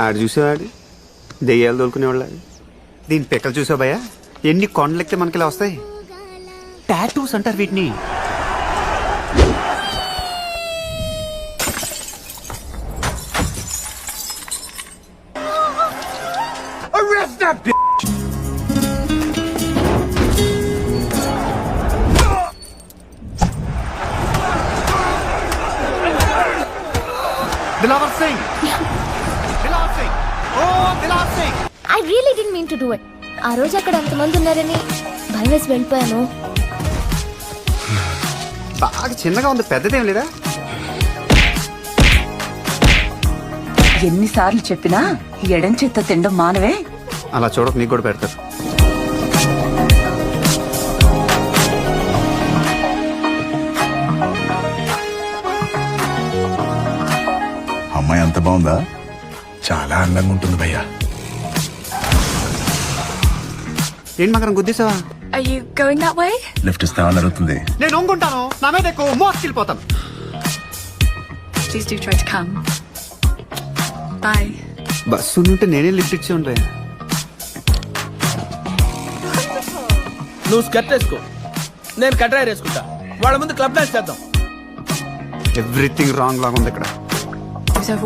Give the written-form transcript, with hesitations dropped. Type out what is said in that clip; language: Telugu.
ఆడు చూసేవాడు దెయ్యాలు తోలుకునేవాళ్ళ. దీని పిక్కలు చూసావు భయ్యా, ఎన్ని కొండలెక్కితే మనకి ఇలా వస్తాయి. టాటూస్ అంటారు వీటిని. Arrest that bitch! Dilawar Singh! Dilawar Singh! Oh, Dilawar Singh! I really didn't mean to do it. ఆ రోజు అక్కడ అంతమంది ఉన్నారని భయం వేసి వెళ్ళిపోయాను. బాగా చిన్నగా ఉంది, పెద్దదేం లేదా? ఎన్నిసార్లు చెప్పినా ఎడం చేత్తో తినడం మానవే. అలా చూడక నీకు కూడా పెడతారు. అమ్మాయి అంత బాగుందా? చాలా అందంగా ఉంటుంది భయ్యా. ఏంటి మకరం గుద్దేశావా? Are you going that way? Lift ఇస్తామని అడుగుతుంది. నేను ఒంగుంటాను, నా మీద ఎక్కువ మోసుకెళ్ళిపోతాను. Please do try to come. Bye. Bus ఉంటే నేనే లిఫ్ట్ ఇచ్చే ఉంటాయి. నువ్వు స్కర్ట్ వేసుకో, నేను కట్రాయర్ వేసుకుంటా. వాళ్ళ ముందు క్లబ్ డాన్స్ చేద్దాం. ఎవ్రీథింగ్ రాంగ్ లాగా ఉంది ఇక్కడ.